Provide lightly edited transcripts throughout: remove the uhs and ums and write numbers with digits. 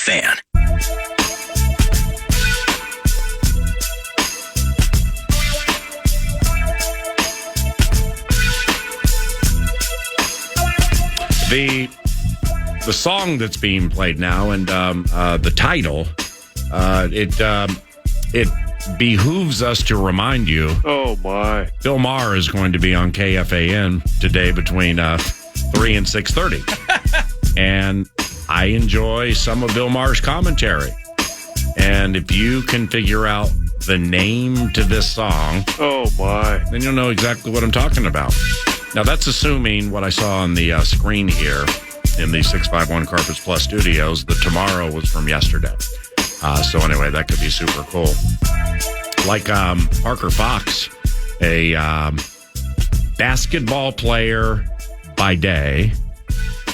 Fan. The song that's being played now and the title, it behooves us to remind you. Oh, my. Bill Maher is going to be on KFAN today between 3 and 6:30. And I enjoy some of Bill Maher's commentary. And if you can figure out the name to this song, oh, my, then you'll know exactly what I'm talking about. Now, that's assuming what I saw on the screen here in the 651 Carpets Plus studios. The tomorrow was from yesterday. So anyway, that could be super cool. Like Parker Fox, a basketball player by day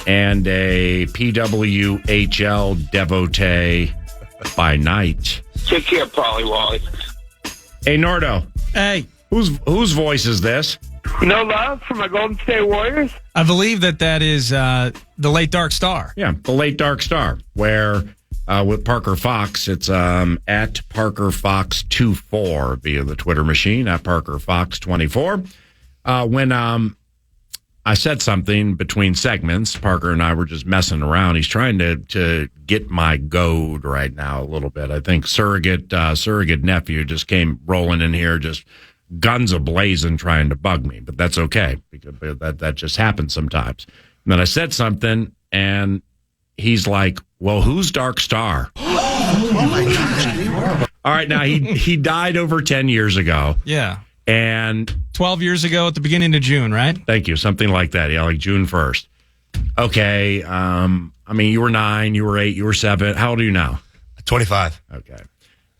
and a PWHL devotee by night. Take care, Polly Wally. Hey, Nardo. Hey. Whose voice is this? No love for my Golden State Warriors? I believe that is the late Dark Star. Yeah, the late Dark Star, where with Parker Fox, it's at Parker Fox 24 via the Twitter machine, at Parker Fox 24. When I said something between segments, Parker and I were just messing around. He's trying to get my goad right now a little bit. I think surrogate nephew just came rolling in here, just guns a-blazing trying to bug me, but that's okay because that just happens sometimes. And then I said something, and he's like, well, who's Dark Star? Oh, my gosh. All right, now, he died over 10 years ago. Yeah. And 12 years ago at the beginning of June, right? Thank you. Something like that. Yeah, like June 1st. Okay. I mean, you were 9, you were 8, you were 7. How old are you now? 25. Okay.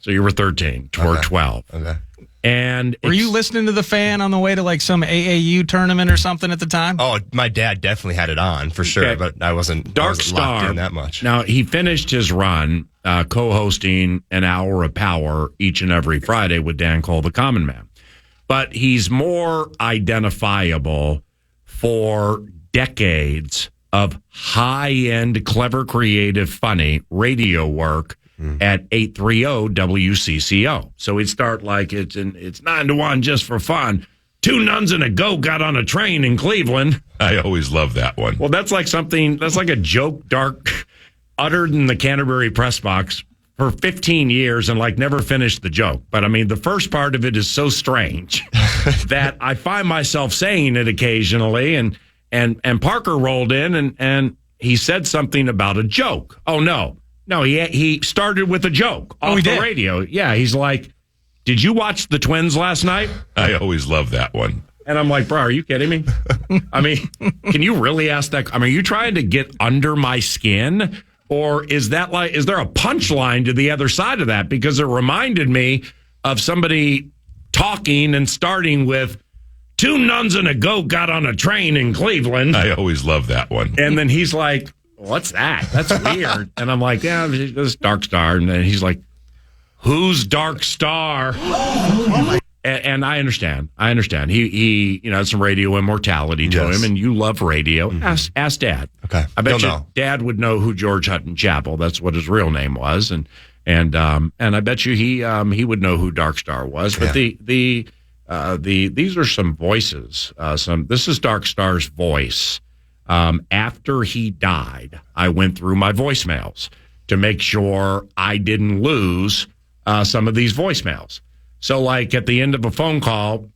So you were 13 or 12. Okay. And were you listening to the Fan on the way to like some AAU tournament or something at the time? Oh, my dad definitely had it on for sure, but I wasn't locked in that much. Now, he finished his run co-hosting an hour of power each and every Friday with Dan Cole, the Common Man. But he's more identifiable for decades of high-end, clever, creative, funny radio work at 830 WCCO. So he'd start like it's 9 to 1 just for fun. 2 nuns and a goat got on a train in Cleveland. I always love that one. Well, that's like a joke Dark uttered in the Canterbury press box for 15 years and like never finished the joke. But I mean, the first part of it is so strange that I find myself saying it occasionally. And Parker rolled in and he said something about a joke. Oh, no, he started with a joke off the radio. Yeah, he's like, did you watch the Twins last night? I always love that one. And I'm like, bro, are you kidding me? I mean, can you really ask that? I mean, are you trying to get under my skin? Or is there a punchline to the other side of that? Because it reminded me of somebody talking and starting with 2 nuns and a goat got on a train in Cleveland. I always love that one. And then he's like, what's that? That's weird. And I'm like, yeah, it's Dark Star. And then he's like, who's Dark Star? And I understand. He had some radio immortality to him, and you love radio. Mm-hmm. Ask Dad. Okay. I bet Dad would know who George Hutton Chapel. That's what his real name was, and I bet you he would know who Dark Star was. But these are some voices. This is Dark Star's voice. After he died, I went through my voicemails to make sure I didn't lose some of these voicemails. So, like, at the end of a phone call,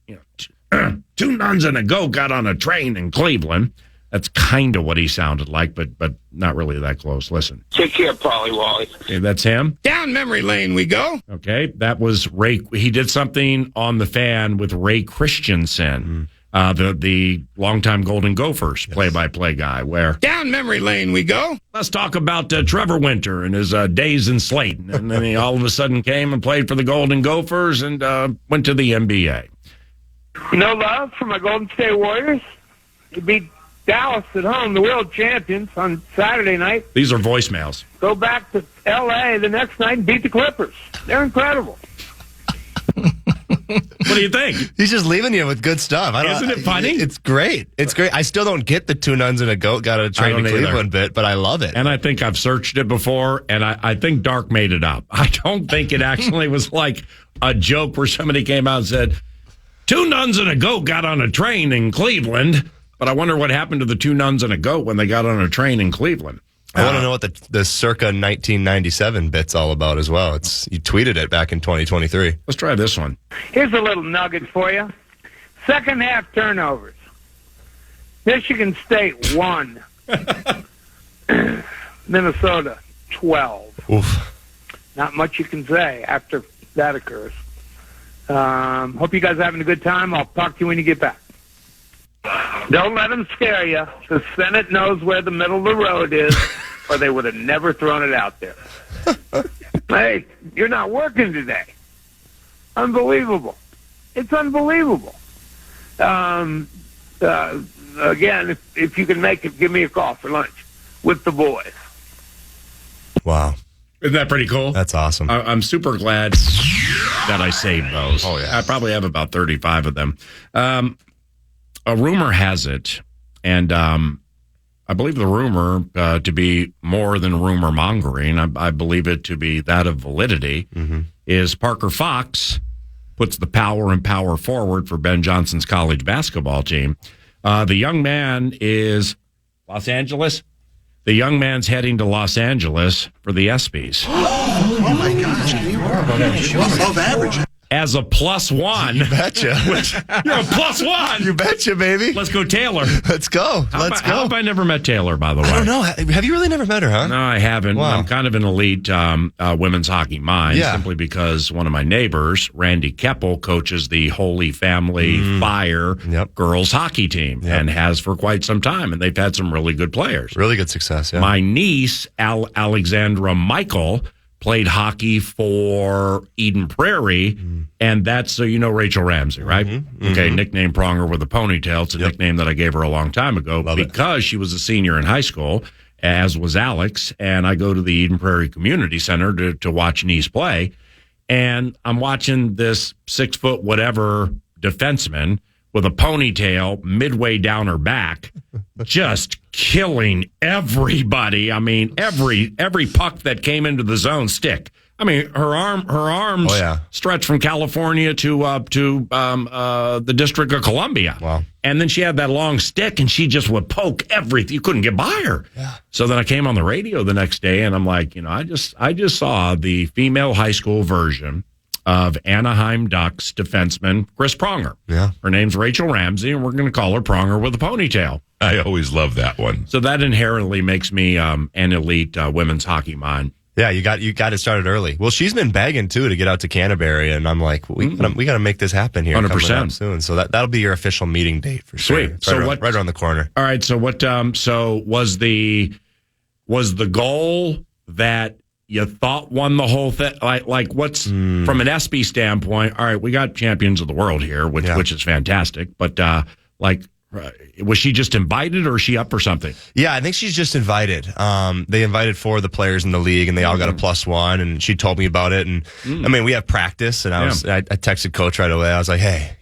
2 nuns and a goat got on a train in Cleveland. That's kind of what he sounded like, but not really that close. Listen. Take care, Polly Wally. Okay, that's him. Down memory lane we go. Okay, that was Ray. He did something on the Fan with Ray Christensen, the longtime Golden Gophers play-by-play guy. Where down memory lane we go. Let's talk about Trevor Winter and his days in Slayton. And then he all of a sudden came and played for the Golden Gophers and went to the NBA. No love for my Golden State Warriors. You beat Dallas at home, the world champions, on Saturday night. These are voicemails. Go back to L.A. the next night and beat the Clippers. They're incredible. What do you think? He's just leaving you with good stuff. Isn't it funny? It's great. It's great. I still don't get the 2 nuns and a goat got a train to Cleveland bit, but I love it. And I think I've searched it before, and I think Dark made it up. I don't think it actually was like a joke where somebody came out and said, 2 nuns and a goat got on a train in Cleveland, but I wonder what happened to the 2 nuns and a goat when they got on a train in Cleveland. I want to know what the circa 1997 bit's all about as well. You tweeted it back in 2023. Let's try this one. Here's a little nugget for you. Second half turnovers. Michigan State 1. Minnesota 12. Oof. Not much you can say after that occurs. Hope you guys are having a good time. I'll talk to you when you get back. Don't let them scare you. The Senate knows where the middle of the road is, or they would have never thrown it out there. Hey, you're not working today. Unbelievable. It's unbelievable. Again, if you can make it, give me a call for lunch with the boys. Wow. Isn't that pretty cool? That's awesome. I'm super glad that I saved those. Oh, yeah. I probably have about 35 of them. A rumor has it, and I believe the rumor to be more than rumor mongering, I believe it to be that of validity, is Parker Fox puts the power and power forward for Ben Johnson's college basketball team. The young man is Los Angeles. The young man's heading to Los Angeles for the Espys. Oh my gosh, you are above average. As a +1. You betcha. You're a +1. You betcha, baby. Let's go, Taylor. Let's go. Let's go. How have I never met Taylor, by the way? I don't know. Have you really never met her, huh? No, I haven't. Wow. I'm kind of an elite women's hockey mind, simply because one of my neighbors, Randy Keppel, coaches the Holy Family Fire girls hockey team and has for quite some time, and they've had some really good players. Really good success, yeah. My niece, Alexandra Michael, played hockey for Eden Prairie, and that's, so you know Rachel Ramsey, right? Okay, nickname Pronger with a ponytail. It's a nickname that I gave her a long time ago because she was a senior in high school, as was Alex, and I go to the Eden Prairie Community Center to watch niece play, and I'm watching this 6-foot whatever defenseman with a ponytail midway down her back, just killing everybody. I mean, every puck that came into the zone stick. I mean, her arms stretched from California to the District of Columbia. Wow. And then she had that long stick, and she just would poke everything. You couldn't get by her. Yeah. So then I came on the radio the next day, and I'm like, I just saw the female high school version of Anaheim Ducks defenseman Chris Pronger. Yeah. Her name's Rachel Ramsey, and we're going to call her Pronger with a ponytail. I always love that one. So that inherently makes me an elite women's hockey mind. Yeah, you got it started early. Well, she's been begging too to get out to Canterbury, and I'm like, we got to make this happen here 100% soon. So that'll be your official meeting date for sure. Sweet. It's right around the corner. All right. So what? So was the goal that you thought won the whole thing? Like what's from an Espy standpoint? All right, we got champions of the world here, which is fantastic. But was she just invited, or is she up for something? Yeah, I think she's just invited. They invited 4 of the players in the league, and they all got a +1. And she told me about it. And I mean, we have practice, and I texted Coach right away. I was like, "Hey,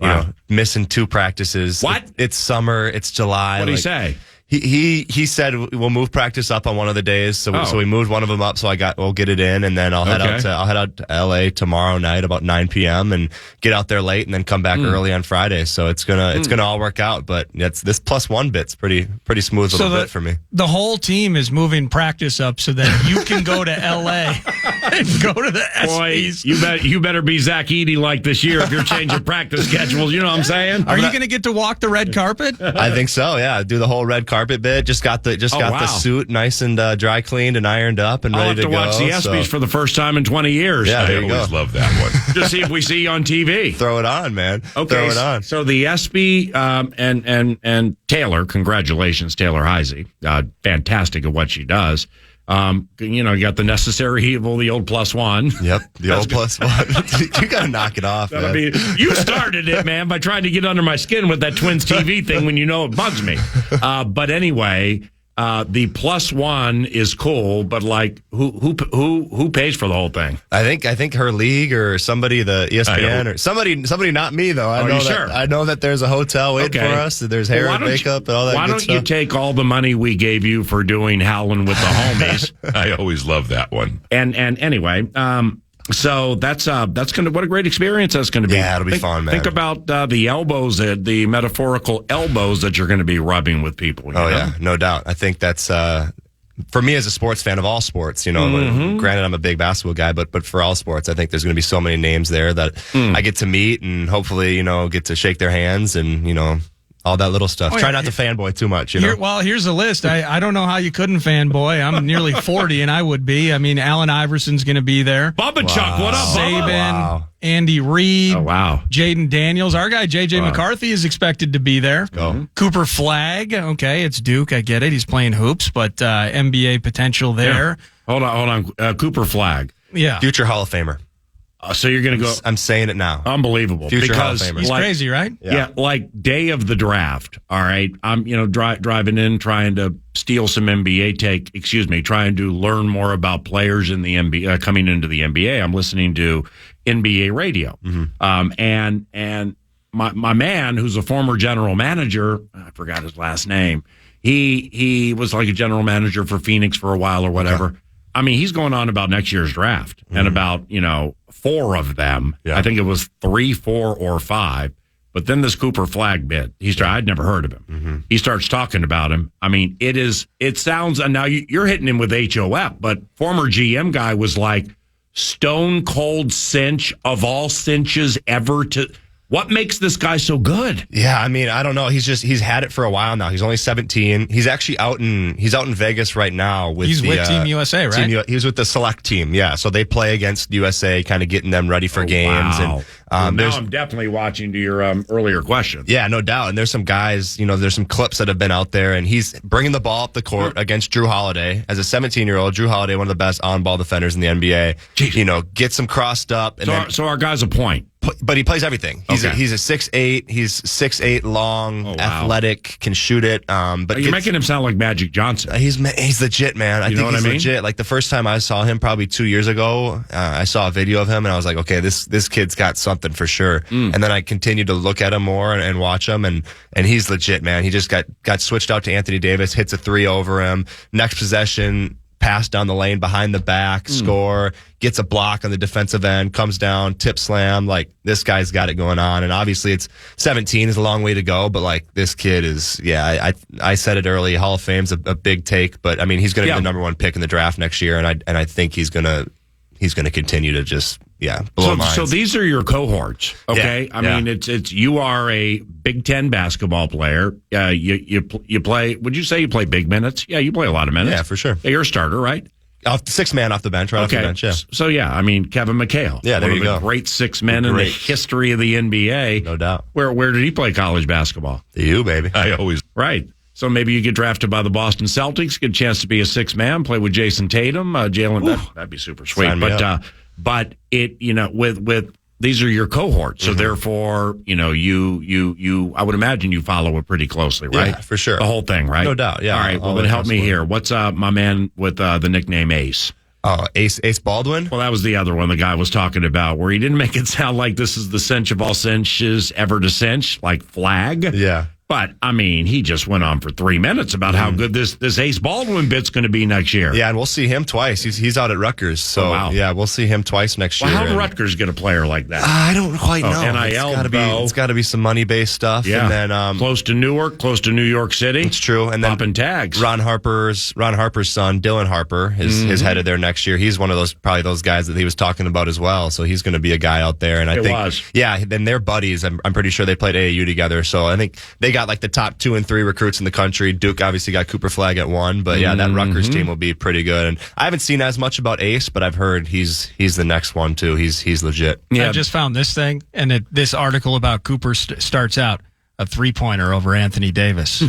missing 2 practices. What? It's summer. It's July. What did he say?" He said we'll move practice up on one of the days, so we moved one of them up. So we'll get it in, and then I'll head out to LA tomorrow night about 9 p.m. and get out there late, and then come back early on Friday. So it's gonna all work out. But this +1 bit's pretty smooth little bit for me. The whole team is moving practice up so that you can go to LA and go to the Espys. Boy, you better be Zach Edey like this year if you're changing practice schedules. You know what I'm saying? Are you going to get to walk the red carpet? I think so. Yeah, do the whole red carpet bit. Just got the suit nice and dry cleaned and ironed up and ready to go. I'll have to watch the Espys for the first time in 20 years. Yeah, I always love that one. Just see if we see you on TV. Throw it on, man. Okay, throw it on. So the Espy and Taylor, congratulations, Taylor Heisey. Fantastic at what she does. You got the necessary evil, the old +1. Yep, the old +1. You got to knock it off, man. You started it, man, by trying to get under my skin with that Twins TV thing when you know it bugs me. But anyway, the +1 is cool, but like who pays for the whole thing? I think her league or somebody, the ESPN or somebody not me though. I know that there's a hotel waiting for us. That there's hair and makeup and all that. Why don't you take all the money we gave you for doing Howlin' with the Homies? I always love that one. And anyway, so that's gonna, what a great experience that's gonna be. Yeah, it'll be fun, man. Think about the elbows, the metaphorical elbows that you're going to be rubbing with people. You know? Yeah, no doubt. I think that's for me as a sports fan of all sports. Granted, I'm a big basketball guy, but for all sports, I think there's going to be so many names there that I get to meet and hopefully get to shake their hands and all that little stuff. Try not to fanboy too much. Here's a list. I don't know how you couldn't fanboy. I'm nearly 40, and I would be. I mean, Allen Iverson's going to be there. Bubba Chuck, what up, Saban, Bubba? Andy Reid. Oh, wow. Jaden Daniels. Our guy, J.J. McCarthy, is expected to be there. Go. Cooper Flagg. Okay, it's Duke. I get it. He's playing hoops, but NBA potential there. Yeah. Hold on. Cooper Flagg. Yeah. Future Hall of Famer. So you're going to go. I'm saying it now. Unbelievable. Future Hall of Famer. He's crazy, right? Yeah, like day of the draft. All right. I'm, driving in, trying to steal some trying to learn more about players in the NBA, coming into the NBA. I'm listening to NBA radio. And my man, who's a former general manager, I forgot his last name. He was like a general manager for Phoenix for a while or whatever. Okay. I mean, he's going on about next year's draft and about, 4 of them. Yeah. I think it was 3, 4, or 5. But then this Cooper Flagg bit, I'd never heard of him. Mm-hmm. He starts talking about him. I mean, it sounds, and now you're hitting him with HOF, but former GM guy was like stone cold cinch of all cinches ever to. What makes this guy so good? Yeah, I mean, I don't know. He's had it for a while now. He's only 17. He's actually out in Vegas right now with Team USA, right? He was with the select team. Yeah, so they play against USA, kind of getting them ready for games. Wow. And now I'm definitely watching to your earlier question. Yeah, no doubt. And there's some guys, there's some clips that have been out there, and he's bringing the ball up the court against Drew Holiday. As a 17-year-old, Drew Holiday, one of the best on-ball defenders in the NBA. Jeez. Gets him crossed up. And so our guy's a point. But he plays everything. He's a 6'8", he's 6'8" long, athletic, can shoot it. But you're making him sound like Magic Johnson. He's legit, man. I think he's mean? legit. Like the first time I saw him, probably 2 years ago, I saw a video of him and I was like, okay, this kid's got something for sure. And then I continued to look at him more and watch him, and he's legit, man. He just got switched out to Anthony Davis, hits a 3 over him. Next possession, pass down the lane, behind the back, score, gets a block on the defensive end, comes down, tip slam. Like, this guy's got it going on. And obviously it's 17 is a long way to go, but like, this kid is, I said it early, Hall of Fame's a big take, but I mean, he's going to be the number 1 pick in the draft next year. And I think he's going to continue to just, blow minds. So these are your cohorts, okay? I mean, it's you are a Big Ten basketball player. You play. Would you say you play big minutes? Yeah, you play a lot of minutes. Yeah, for sure. Yeah, you're a starter, right? 6 man off the bench, right off the bench. Yeah. So I mean, Kevin McHale. Yeah, there one you of the go. Great 6 men in the history of the NBA. No doubt. Where did he play college basketball? The U, baby. I always right. So maybe you get drafted by the Boston Celtics, get a chance to be a 6-man, play with Jason Tatum, Jalen. That'd be super sweet. But it, with these are your cohorts, so therefore, you, I would imagine you follow it pretty closely, right? Yeah, for sure. The whole thing, right? No doubt. Yeah. All right. Well, then help me here. What's my man with the nickname Ace? Oh, Ace Baldwin? Well, that was the other one the guy was talking about, where he didn't make it sound like this is the cinch of all cinches ever to cinch, like Flag. Yeah. But, I mean, he just went on for 3 minutes about how good this Ace Baldwin bit's going to be next year. Yeah, and we'll see him twice. He's out at Rutgers. So, yeah, we'll see him twice next year. How did Rutgers get a player like that? I don't quite know. NIL, it's got to be some money-based stuff. Yeah. And then, close to Newark, close to New York City. It's true. And then popping tags. Ron Harper's son, Dylan Harper, is headed there next year. He's one of probably those guys that he was talking about as well. So he's going to be a guy out there. And I think, yeah, then they're buddies. I'm pretty sure they played AAU together. So I think they got like the top 2 and 3 recruits in the country. Duke obviously got Cooper Flagg at 1, but yeah, that Rutgers team will be pretty good. And I haven't seen as much about Ace, but I've heard he's the next one too. He's legit. Yeah. I just found this thing, and this article about Cooper starts out a 3-pointer over Anthony Davis,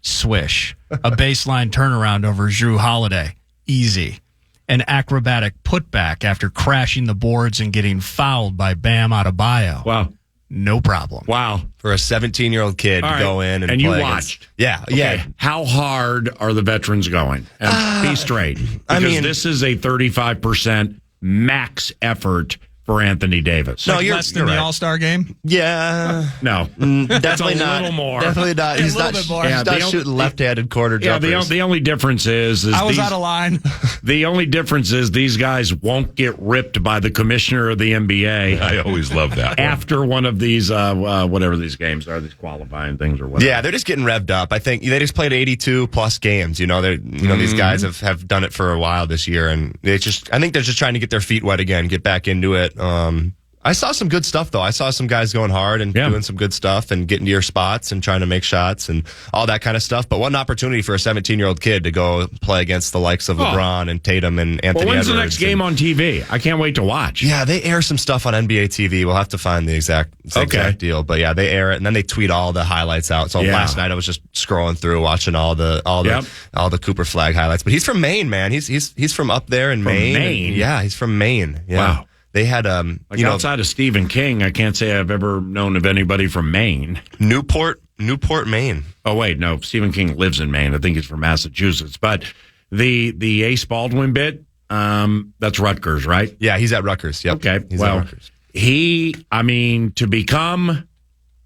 swish, a baseline turnaround over Drew Holiday, easy, an acrobatic putback after crashing the boards and getting fouled by Bam Adebayo. Wow. no problem. Wow. For a 17-year-old kid to go in and you play watched. Yeah, okay. yeah. How hard are the veterans going? And be straight. Because this is a 35% max effort for Anthony Davis. No, you're less than the All-Star game? Yeah. No. Definitely not. A little more. Definitely not. He's not shooting left-handed quarter jumpers. Yeah, the only difference is I was out of line. The only difference is these guys won't get ripped by the commissioner of the NBA. I always love that. After one of these, whatever these games are, these qualifying things or whatever. Yeah, they're just getting revved up. I think they just played 82 plus games. These guys have done it for a while this year, and I think they're just trying to get their feet wet again, get back into it. I saw some good stuff, though. I saw some guys going hard and doing some good stuff and getting to your spots and trying to make shots and all that kind of stuff. But what an opportunity for a 17-year-old kid to go play against the likes of LeBron and Tatum and Anthony Edwards. When's the next game on TV? I can't wait to watch. Yeah, they air some stuff on NBA TV. We'll have to find the exact deal. But yeah, they air it and then they tweet all the highlights out. So last night I was just scrolling through watching all the Cooper Flag highlights. But he's from Maine, man. He's from up there in Maine. Maine? Yeah, he's from Maine. Yeah. Wow. They had outside of Stephen King, I can't say I've ever known of anybody from Maine. Newport, Maine. Oh wait, no, Stephen King lives in Maine. I think he's from Massachusetts. But the Ace Baldwin bit, that's Rutgers, right? Yeah, he's at Rutgers. Yep. Okay. He's at Rutgers. To become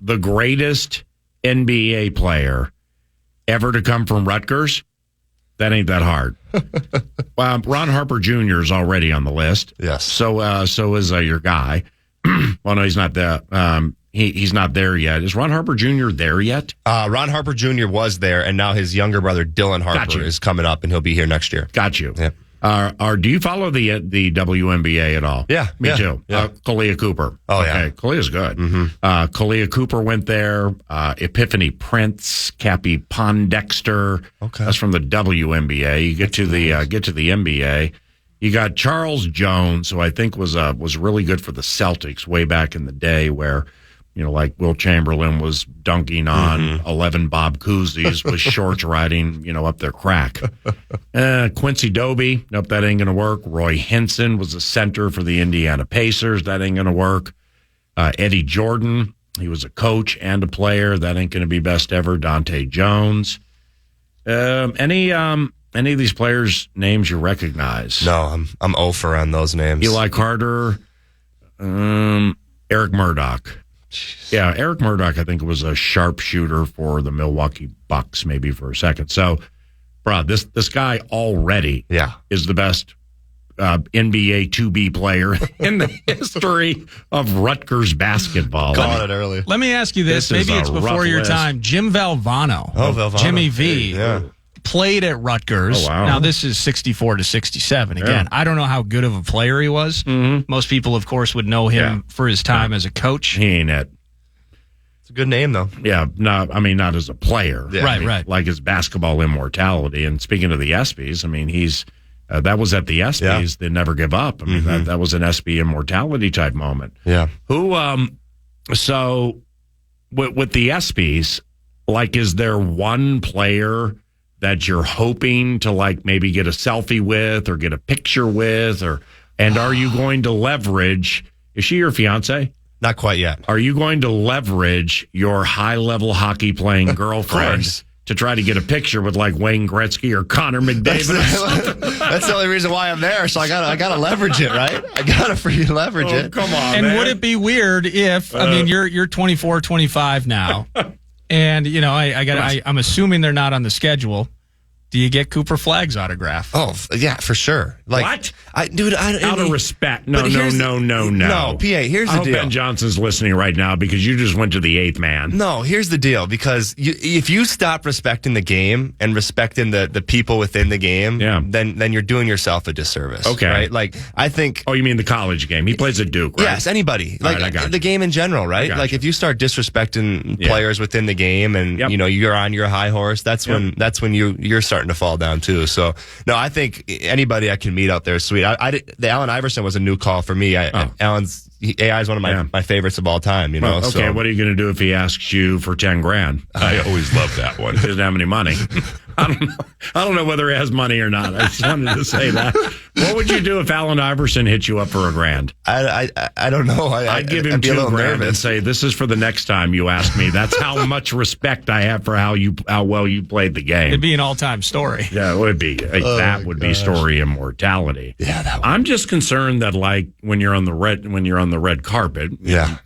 the greatest NBA player ever to come from Rutgers, that ain't that hard. Ron Harper Jr. is already on the list. Yes. So is your guy. Well, no, he's not there. He's not there yet. Is Ron Harper Jr. there yet? Ron Harper Jr. was there, and now his younger brother Dylan Harper is coming up, and he'll be here next year. Got you. Yeah. Do you follow the WNBA at all? Yeah. Me too. Yeah. Kalia Cooper. Oh, okay. yeah. Kalia's good. Mm-hmm. Kalia Cooper went there. Epiphany Prince, Cappy Pondexter. Okay. That's from the WNBA. You get to the NBA. You got Charles Jones, who I think was really good for the Celtics way back in the day, where like Will Chamberlain was dunking on 11 Bob Cousy's with shorts riding, up their crack. Quincy Dobie, nope, that ain't going to work. Roy Hinson was a center for the Indiana Pacers. That ain't going to work. Eddie Jordan, he was a coach and a player. That ain't going to be best ever. Dante Jones. Any of these players' names you recognize? No, I'm 0 for on those names. Eli Carter, Eric Murdoch. Jeez. Yeah, Eric Murdoch, I think, was a sharpshooter for the Milwaukee Bucks, maybe for a second. So, bro, this guy already is the best NBA 2B player in the history of Rutgers basketball. Called it early. Let me ask you this. Maybe it's before your time. Jim Valvano. Oh, Valvano. Jimmy V. Yeah. Played at Rutgers. Oh, wow. Now, this is 64 to 67. Again, I don't know how good of a player he was. Mm-hmm. Most people, of course, would know him for his time as a coach. He ain't it. It's a good name, though. Yeah, not as a player. Yeah. Right. Like his basketball immortality. And speaking of the Espys, he's that was at the Espys. They never give up. That was an Espy immortality type moment. Yeah. So with the Espys, is there one player that you're hoping to maybe get a selfie with or get a picture with, and are you going to leverage? Is she your fiance? Not quite yet. Are you going to leverage your high-level hockey playing girlfriend to try to get a picture with Wayne Gretzky or Connor McDavid? That's the only reason why I'm there. So I gotta leverage it, right? I gotta freaking leverage it. Come on, and man. would it be weird if you're 24, 25 now? And I'm assuming they're not on the schedule. Do you get Cooper Flagg's autograph? Oh, yeah, for sure. What? Out of respect. No. No, PA, here's the deal. Ben Johnson's listening right now because you just went to the eighth man. No, here's the deal. Because if you stop respecting the game and respecting the people within the game, then you're doing yourself a disservice. Okay. Right? I think... Oh, you mean the college game? He plays at Duke, right? Yes, anybody. I got the game in general, right? If you start disrespecting players within the game and, you're on your high horse, that's when you're starting to fall down too. So no, I think anybody I can meet out there is sweet. The Allen Iverson was a new call for me. AI is one of my favorites of all time. Okay, so. What are you going to do if he asks you for $10,000? I always love that one. He doesn't have any money. I don't know whether he has money or not. I just wanted to say that. What would you do if Allen Iverson hit you up for $1,000? I don't know. I'd give him $2,000 and say, "This is for the next time you ask me." That's how much respect I have for how well you played the game. It'd be an all-time story. Yeah, it would be. That would be story immortality. Yeah, I'm just concerned that like when you're on the red carpet, yeah,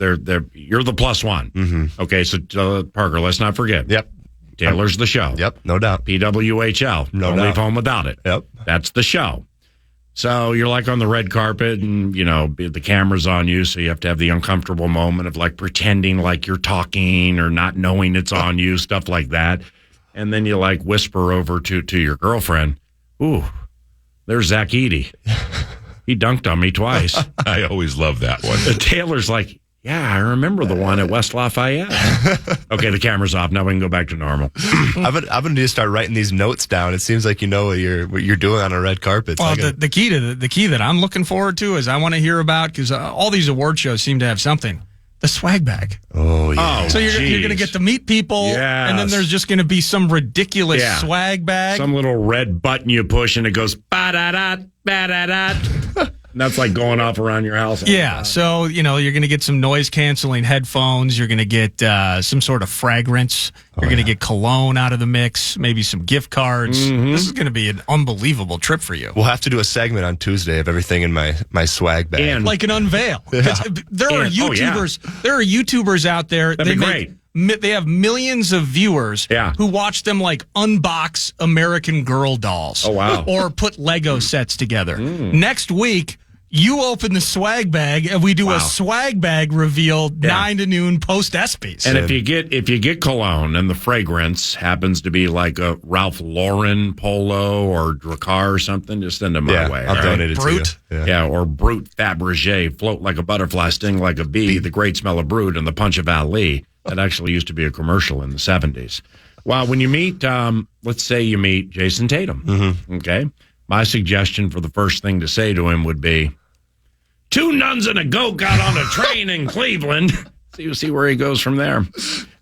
you're the plus one. Mm-hmm. Okay, so Parker, let's not forget. Yep. Taylor's the show. Yep, no doubt. PWHL. Don't leave home without it. Yep. That's the show. So you're like on the red carpet and, the camera's on you. So you have to have the uncomfortable moment of like pretending like you're talking or not knowing it's on you, stuff like that. And then you like whisper over to your girlfriend, "Ooh, there's Zach Edey. He dunked on me twice." I always love that one. And Taylor's like, "Yeah, I remember the one at West Lafayette." Okay, the camera's off. Now we can go back to normal. I'm gonna need to start writing these notes down. It seems like you know what you're doing on a red carpet. Well, the key that I'm looking forward to is I want to hear about, because all these award shows seem to have something. The swag bag. Oh, yeah. So you're going to get to meet people, and then there's just going to be some ridiculous swag bag. Some little red button you push, and it goes ba-da-da, ba-da-da. And that's like going off around your house. Yeah, so, you're going to get some noise-canceling headphones. You're going to get some sort of fragrance. You're going to get cologne out of the mix, maybe some gift cards. Mm-hmm. This is going to be an unbelievable trip for you. We'll have to do a segment on Tuesday of everything in my swag bag. And, like an unveil. Yeah. There are YouTubers out there. That'd be great. They have millions of viewers who watch them like unbox American Girl dolls. Oh, wow. Or put Lego sets together. Next week, you open the swag bag and we do a swag bag reveal 9 to noon post Espy's. And if you get cologne and the fragrance happens to be like a Ralph Lauren polo or Dracar or something, just send them my way. I'll donate it Brute. to you. Yeah, or Brute Fabergé, float like a butterfly, sting like a bee, the great smell of Brute, and the punch of Ali. That actually used to be a commercial in the 70s. Well, when you meet, let's say you meet Jason Tatum, okay? My suggestion for the first thing to say to him would be, 2 nuns and a goat got on a train in Cleveland. See where he goes from there.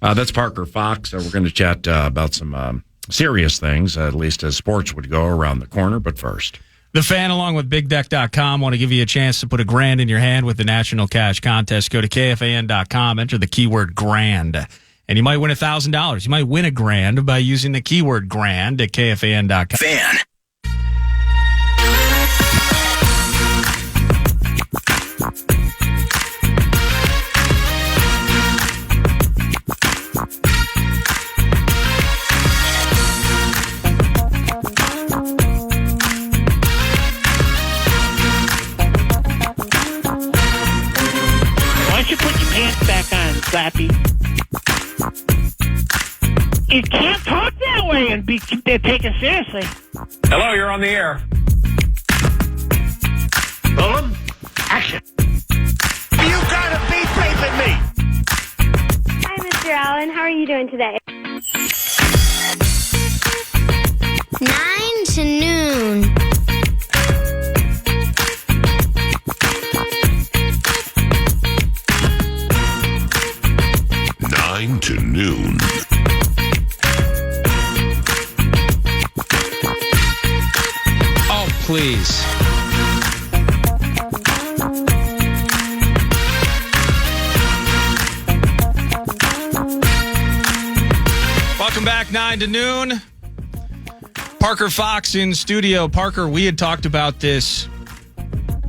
That's Parker Fox. We're going to chat about some serious things, at least as sports would go around the corner. But first, The Fan, along with BigDeck.com, want to give you a chance to put $1,000 in your hand with the National Cash Contest. Go to KFAN.com, enter the keyword grand, and you might win $1,000. You might win $1,000 by using the keyword grand at KFAN.com. Fan. Slappy. You can't talk that way and be taken seriously. Hello, you're on the air. Boom. Action. You gotta be taping me. Hi, Mr. Allen. How are you doing today? 9 to noon. To noon. Oh, please. Welcome back, 9 to noon. Parker Fox in studio. Parker, we had talked about this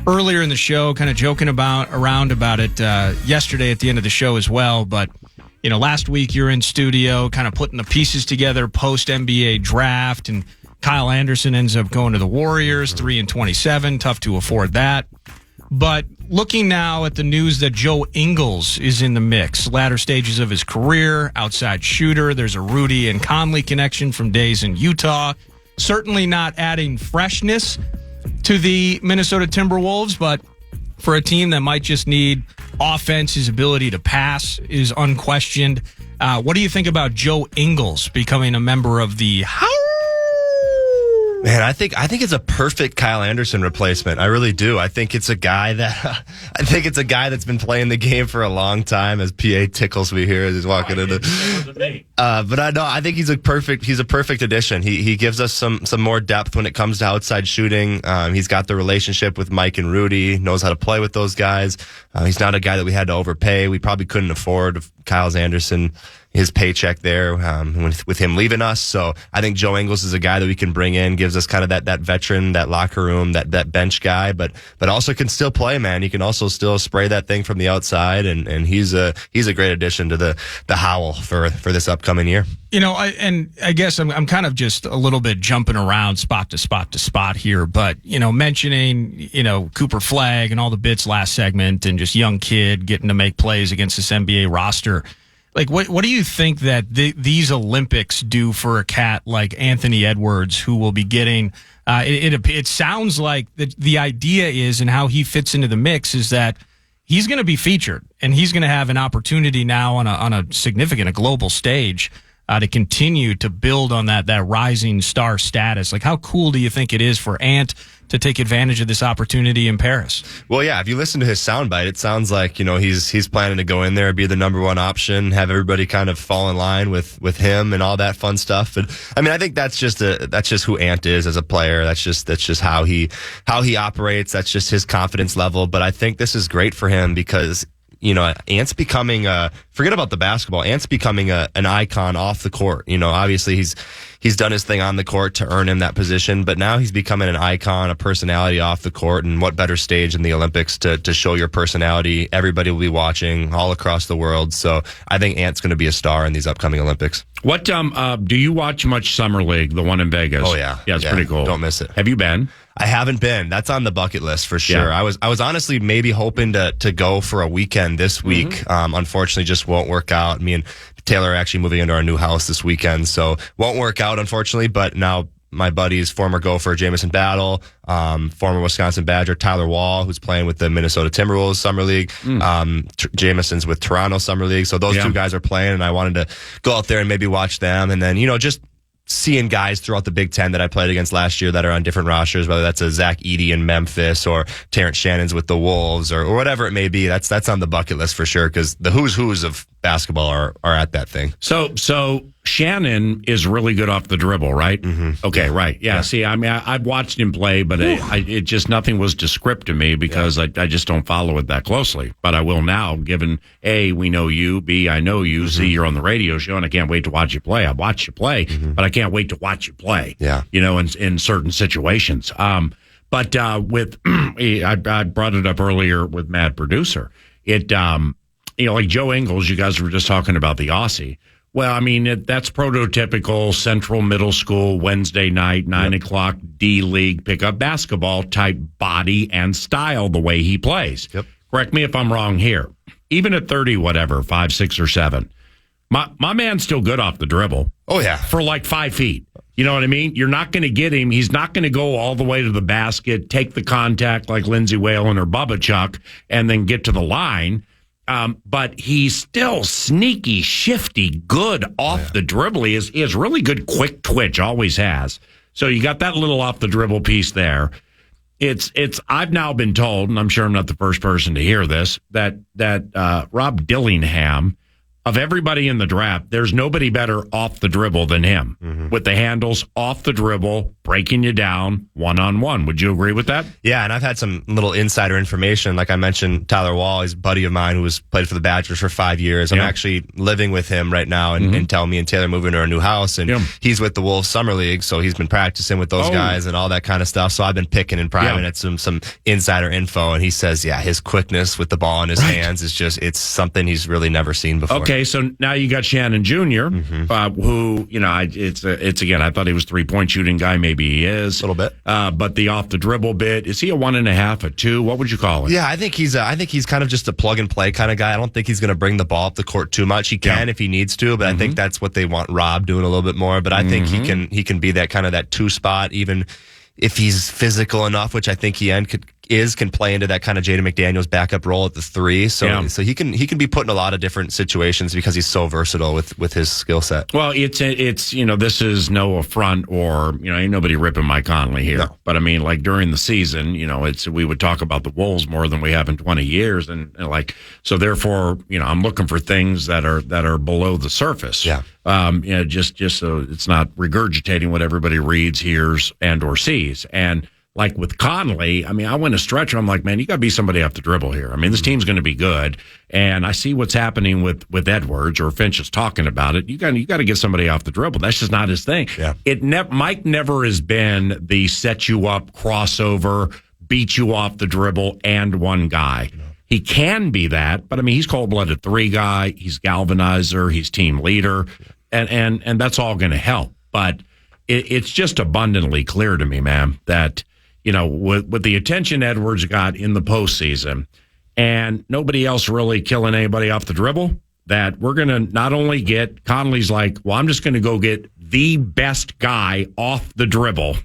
earlier in the show, kind of joking around about it yesterday at the end of the show as well, but last week you're in studio kind of putting the pieces together post-NBA draft, and Kyle Anderson ends up going to the Warriors, 3-27. Tough to afford that. But looking now at the news that Joe Ingles is in the mix, latter stages of his career, outside shooter. There's a Rudy and Conley connection from days in Utah. Certainly not adding freshness to the Minnesota Timberwolves, but for a team that might just need offense, his ability to pass is unquestioned. What do you think about Joe Ingles becoming a member of the Man, I think it's a perfect Kyle Anderson replacement. I really do. I think it's a guy that's been playing the game for a long time. As PA tickles me here as he's walking into. But I think he's a perfect addition. He gives us some more depth when it comes to outside shooting. He's got the relationship with Mike and Rudy. Knows how to play with those guys. He's not a guy that we had to overpay. We probably couldn't afford Kyle Anderson his paycheck there with him leaving us. So I think Joe Ingles is a guy that we can bring in, gives us kind of that veteran, that locker room, that bench guy, but also can still play, man. He can also still spray that thing from the outside, and he's a great addition to the Howl for this upcoming year. I guess I'm kind of just a little bit jumping around spot to spot here, but mentioning Cooper Flagg and all the bits last segment, and just young kid getting to make plays against this NBA roster. Like, what do you think that these Olympics do for a cat like Anthony Edwards, who will be getting? It sounds like the idea is, and how he fits into the mix is that he's going to be featured, and he's going to have an opportunity now on a significant, a global stage, to continue to build on that rising star status. Like, how cool do you think it is for Ant to take advantage of this opportunity in Paris? Well, yeah, if you listen to his soundbite, it sounds like, he's planning to go in there, be the number one option, have everybody kind of fall in line with him and all that fun stuff. And I mean, I think that's just who Ant is as a player. That's just how he operates. That's just his confidence level. But I think this is great for him because Ant's becoming forget about the basketball. Ant's becoming an icon off the court. Obviously he's done his thing on the court to earn him that position, but now he's becoming an icon, a personality off the court. And what better stage in the Olympics to show your personality? Everybody will be watching all across the world. So I think Ant's going to be a star in these upcoming Olympics. What do you watch much Summer League, the one in Vegas? Oh yeah, it's pretty cool. Don't miss it. Have you been? I haven't been. That's on the bucket list for sure. Yeah. I was honestly maybe hoping to go for a weekend this week. Unfortunately, just won't work out. Me and Taylor are actually moving into our new house this weekend, so won't work out, unfortunately. But now my buddies, former gopher Jamison Battle, former Wisconsin Badger Tyler Wall, who's playing with the Minnesota Timberwolves Summer League. Jamison's with Toronto Summer League. So those two guys are playing, and I wanted to go out there and maybe watch them. And then, just seeing guys throughout the Big Ten that I played against last year that are on different rosters, whether that's a Zach Edey in Memphis or Terrence Shannon's with the Wolves or whatever it may be. That's on the bucket list for sure, because the who's of basketball are at that thing. So Shannon is really good off the dribble, right? Mm-hmm. Okay, right. Yeah. See, I mean, I've watched him play, but it just nothing was descript to me because I just don't follow it that closely. But I will now, given A, we know you, B, I know you, C, you're on the radio show, and I can't wait to watch you play. I've watched you play, but I can't wait to watch you play. Yeah. In certain situations. But with I brought it up earlier with Mad Producer. Like Joe Ingles, you guys were just talking about the Aussie. Well, I mean, that's prototypical Central Middle School Wednesday night, 9 o'clock D-League pickup basketball type body and style, the way he plays. Yep. Correct me if I'm wrong here. Even at 30, whatever, 5, 6, or 7, my man's still good off the dribble. Oh, yeah. For like 5 feet. You know what I mean? You're not going to get him. He's not going to go all the way to the basket, take the contact like Lindsey Whalen or Bubba Chuck, and then get to the line. But he's still sneaky, shifty, good off the dribble. He has really good quick twitch, always has. So you got that little off the dribble piece there. I've now been told, and I'm sure I'm not the first person to hear this, that Rob Dillingham, of everybody in the draft, there's nobody better off the dribble than him. With the handles off the dribble, breaking you down one-on-one. Would you agree with that? Yeah, and I've had some little insider information. Like I mentioned, Tyler Wall, he's a buddy of mine who played for the Badgers for 5 years. I'm actually living with him right now and tell me and Taylor moving to our new house. And he's with the Wolves Summer League, so he's been practicing with those guys and all that kind of stuff. So I've been picking and priming at some insider info. And he says, his quickness with the ball in his hands is it's something he's really never seen before. Okay, so now you got Shannon Jr., who, it's again, I thought he was 3-point shooting guy. Maybe he is. A little bit. But the off the dribble bit, is he a 1.5, a 2? What would you call it? Yeah, I think he's kind of just a plug and play kind of guy. I don't think he's going to bring the ball up the court too much. He can if he needs to, but I think that's what they want Rob doing a little bit more. But I think he can be that kind of that 2 spot, even if he's physical enough, which I think he can play into that kind of Jaden McDaniels backup role at the 3. So he can be put in a lot of different situations because he's so versatile with his skill set. Well, it's this is no affront or ain't nobody ripping Mike Conley here. No. But I mean, like during the season, we would talk about the Wolves more than we have in 20 years, and so therefore, I'm looking for things that are below the surface. Yeah. Just so it's not regurgitating what everybody reads, hears, and or sees. And like with Conley, I mean, I went a stretch. I'm like, man, you got to be somebody off the dribble here. I mean, this team's going to be good, and I see what's happening with Edwards, or Finch is talking about it. You got to get somebody off the dribble. That's just not his thing. Yeah. Mike never has been the set you up, crossover, beat you off the dribble, and one guy. No. He can be that, but I mean, he's cold-blooded 3 guy. He's galvanizer. He's team leader, and that's all going to help. But it's just abundantly clear to me, man, that with the attention Edwards got in the postseason, and nobody else really killing anybody off the dribble, that we're going to not only get Conley's like, well, I'm just going to go get the best guy off the dribble.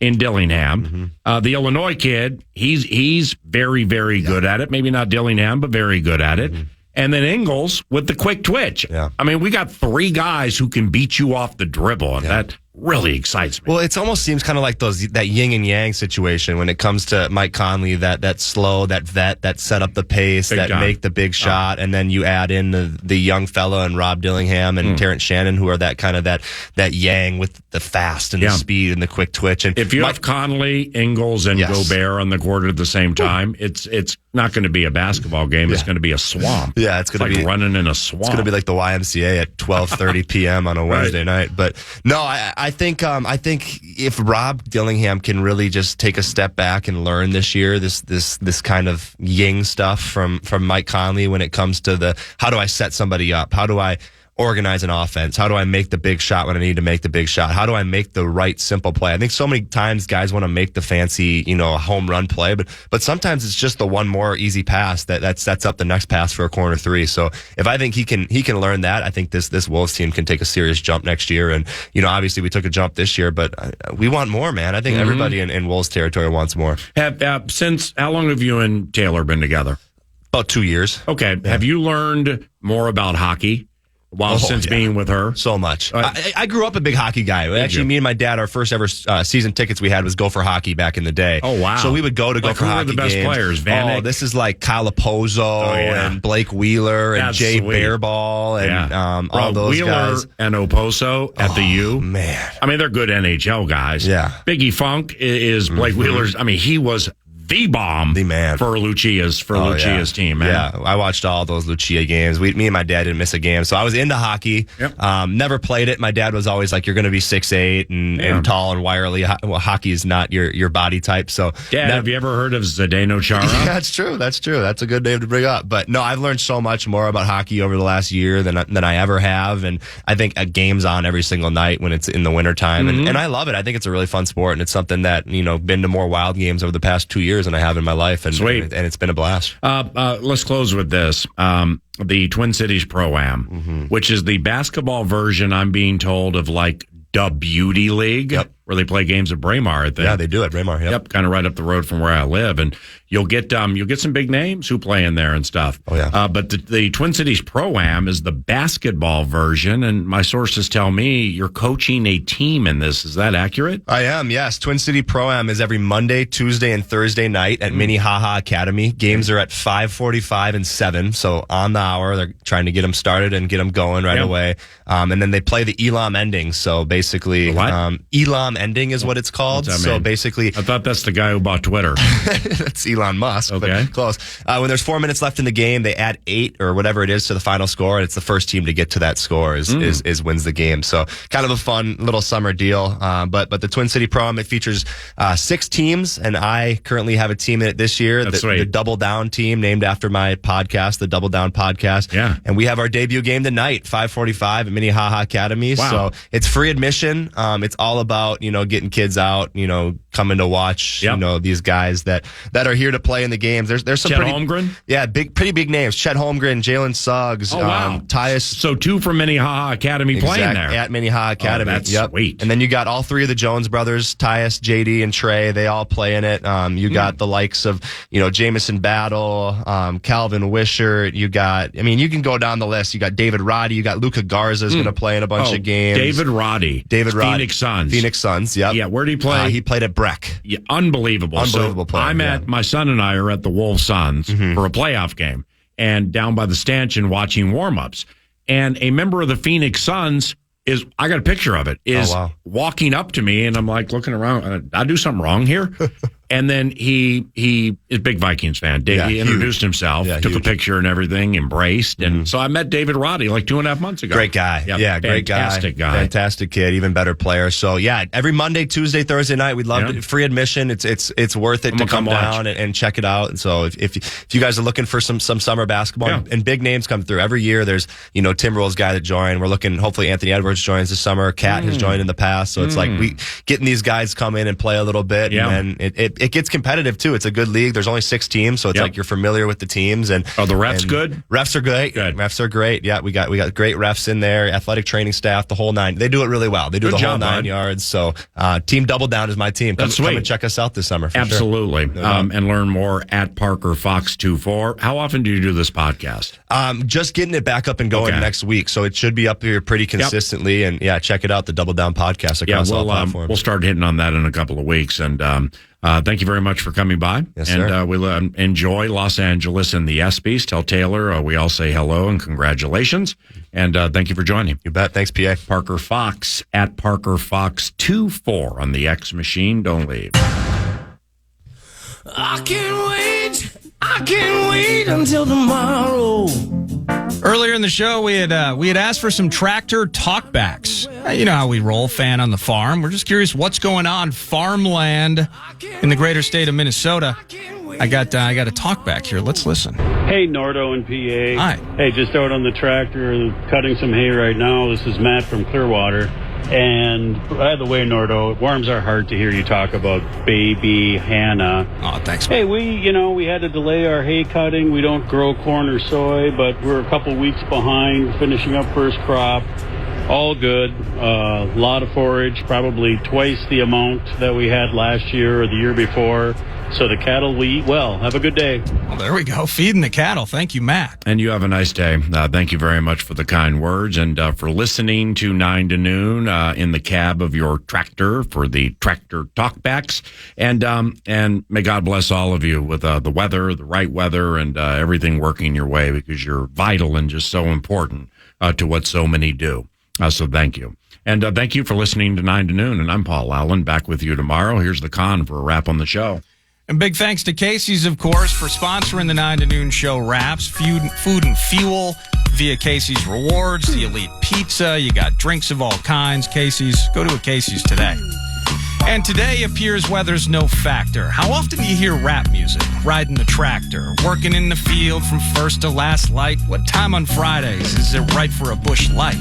In Dillingham. The Illinois kid, he's very, very good at it. Maybe not Dillingham, but very good at it. And then Ingles with the quick twitch. Yeah. I mean, we got 3 guys who can beat you off the dribble, and that really excites me. Well, it almost seems kind of like that yin and yang situation when it comes to Mike Conley, that slow, that vet, that set up the pace, big that guy. Make the big shot, and then you add in the young fella and Rob Dillingham and Terrence Shannon, who are that kind of that yang with the fast and the speed and the quick twitch. And if you have Conley, Ingles, and Gobert on the court at the same time, it's not going to be a basketball game. It's going to be a swamp. Yeah, it's going to be running in a swamp. It's going to be like the YMCA at 12:30 p.m. on a Wednesday night. But no, I think if Rob Dillingham can really just take a step back and learn this year this kind of ying stuff from Mike Conley when it comes to how do I set somebody up? How do I organize an offense? How do I make the big shot when I need to make the big shot? How do I make the right simple play? I think so many times guys want to make the fancy, home run play, but sometimes it's just the one more easy pass that sets up the next pass for a corner 3. So if I think he can learn that, I think this Wolves team can take a serious jump next year. And obviously we took a jump this year, but we want more, man. I think everybody in Wolves territory wants more. Since how long have you and Taylor been together? About 2 years. Okay. Yeah. Have you learned more about hockey since being with her? So much. I grew up a big hockey guy. Actually, me and my dad, our first ever season tickets we had was Go for Hockey back in the day. Oh, wow. So we would go for hockey games. Who were the best players? Vanek? This is like Kyle Opozo and Blake Wheeler and Jay Bearball and all those Wheeler guys. And Opozo at the U. Man. I mean, they're good NHL guys. Yeah. Biggie Funk is Blake Wheeler's. I mean, he was the bomb, the man for Lucia's team, man. Yeah, I watched all those Lucia games. Me and my dad didn't miss a game, so I was into hockey. Yep. Never played it. My dad was always like, "You're going to be 6'8" and tall and wiry. Well, hockey is not your body type." So, Dad, have you ever heard of Zdeno Chara? Yeah, that's true. That's a good name to bring up. But no, I've learned so much more about hockey over the last year than I ever have, and I think a game's on every single night when it's in the wintertime, and I love it. I think it's a really fun sport, and it's something that been to more Wild games over the past 2 years than I have in my life, and it's been a blast. Let's close with this. The Twin Cities Pro-Am, which is the basketball version, I'm being told, of like the Beauty League, where they play games at Braemar, I think. Yeah, they do at Braemar. Yep, kind of right up the road from where I live, and you'll get some big names who play in there and stuff. Oh yeah. But the Twin Cities Pro-Am is the basketball version, and my sources tell me you're coaching a team in this. Is that accurate? I am. Yes. Twin City Pro-Am is every Monday, Tuesday, and Thursday night at Minnehaha Academy. Games are at 5:45 and 7, so on the hour. They're trying to get them started and get them going right away. And then they play the Elam ending. So basically, Elam ending is what it's called. So basically, I thought that's the guy who bought Twitter. That's Elon Musk. Okay. But close. When there's 4 minutes left in the game, they add 8 or whatever it is to the final score, and it's the first team to get to that score is wins the game. So kind of a fun little summer deal. But the Twin City Pro-Am, it features 6 teams, and I currently have a team in it this year. The Double Down team, named after my podcast, the Double Down Podcast. Yeah. And we have our debut game tonight, 5:45 at Minnehaha Academy. Wow. So it's free admission. It's all about getting kids out, coming to watch, these guys that are here to play in the games. There's some Chet Holmgren? Yeah, pretty big names. Chet Holmgren, Jalen Suggs, Tyus. So 2 from Minnehaha Academy playing there. At Minnehaha Academy. That's sweet. And then you got all 3 of the Jones brothers, Tyus, JD, and Trey. They all play in it. You got the likes of, Jamison Battle, Calvin Wishart. You can go down the list. You got David Roddy. You got Luka Garza is going to play in a bunch of games. David Roddy. Phoenix Suns, yep. Yeah, where did he play? He played at Breck. Yeah, unbelievable player. My son and I are at the Wolves Suns for a playoff game, and down by the stanchion watching warm-ups. And a member of the Phoenix Suns I got a picture of it, walking up to me, and I'm like looking around. Did I do something wrong here? And then he is a big Vikings fan. He introduced himself, took a picture and everything, embraced. And so I met David Roddy like 2.5 months ago. Great guy. Great guy. Fantastic guy. Fantastic kid, even better player. So, every Monday, Tuesday, Thursday night, we'd love it. Free admission. It's worth it to come down and check it out. And so if you guys are looking for some summer basketball and big names come through, every year there's, Tim Roll's guy that joined. We're looking, hopefully Anthony Edwards joins this summer. Kat has joined in the past. So it's like we getting these guys come in and play a little bit. And it gets competitive too. It's a good league. There's only 6 teams, so it's like you're familiar with the teams. And the refs good? Refs are great. Good. Refs are great. Yeah, we got great refs in there. Athletic training staff, the whole 9. They do it really well. They do the whole 9 yards. So Team Double Down is my team. Come and check us out this summer. Absolutely. Sure. And learn more at Parker Fox 24. How often do you do this podcast? Just getting it back up and going next week, so it should be up here pretty consistently. And check it out, the Double Down podcast across all platforms. We'll start hitting on that in a couple of weeks. And thank you very much for coming by. Yes, sir. And we'll enjoy Los Angeles and the Espys. Tell Taylor we all say hello and congratulations. And thank you for joining. You bet. Thanks, PA. Parker Fox at Parker Fox 24 on the X machine. Don't leave. I can't wait until tomorrow. Earlier in the show, we had asked for some tractor talkbacks. You know how we roll, fan on the farm. We're just curious what's going on farmland in the greater state of Minnesota. I got a talkback here. Let's listen. Hey, Nordo and PA. Hi. Hey, just out on the tractor cutting some hay right now. This is Matt from Clearwater. And by the way, Nordo, it warms our heart to hear you talk about baby Hannah. Oh, thanks. Hey, we had to delay our hay cutting. We don't grow corn or soy, but we're a couple weeks behind finishing up first crop. All good. A lot of forage, probably twice the amount that we had last year or the year before. So the cattle will eat well. Have a good day. Well, there we go. Feeding the cattle. Thank you, Matt. And you have a nice day. Thank you very much for the kind words and for listening to 9 to Noon in the cab of your tractor for the tractor talkbacks. And may God bless all of you with the weather, the right weather, and everything working your way, because you're vital and just so important to what so many do. So thank you. And thank you for listening to 9 to Noon. And I'm Paul Allen, back with you tomorrow. Here's the con for a wrap on the show. And big thanks to Casey's, of course, for sponsoring the 9 to Noon show wraps. Food and fuel via Casey's Rewards, the Elite Pizza. You got drinks of all kinds. Casey's. Go to a Casey's today. And today appears weather's no factor. How often do you hear rap music? Riding the tractor, working in the field from first to last light. What time on Fridays is it right for a bush light?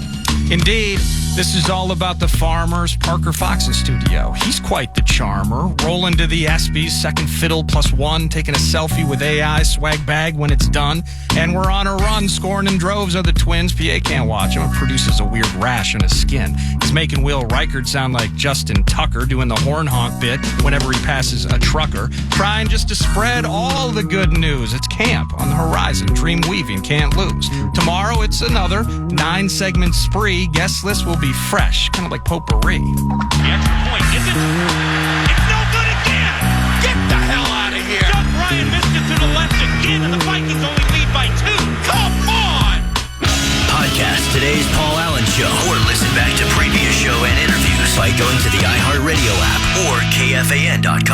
Indeed, this is all about the farmers. Parker Fox's studio. He's quite the charmer. Rolling to the Espy's second fiddle +1, taking a selfie with AI swag bag when it's done. And we're on a run, scoring in droves of the Twins. PA can't watch him. It produces a weird rash on his skin. He's making Will Reichard sound like Justin Tucker doing the horn honk bit whenever he passes a trucker. Trying just to spread all the good news. It's camp on the horizon. Dream weaving, can't lose. Tomorrow it's another 9-segment spree. Guest list will be fresh, kind of like potpourri. The extra point isn't. It's no good again. Get the hell out of here. Doug Ryan missed it to the left again, and the Vikings only lead by 2. Come on. Podcast today's Paul Allen Show, or listen back to previous show and interviews by going to the iHeartRadio app or KFAN.com.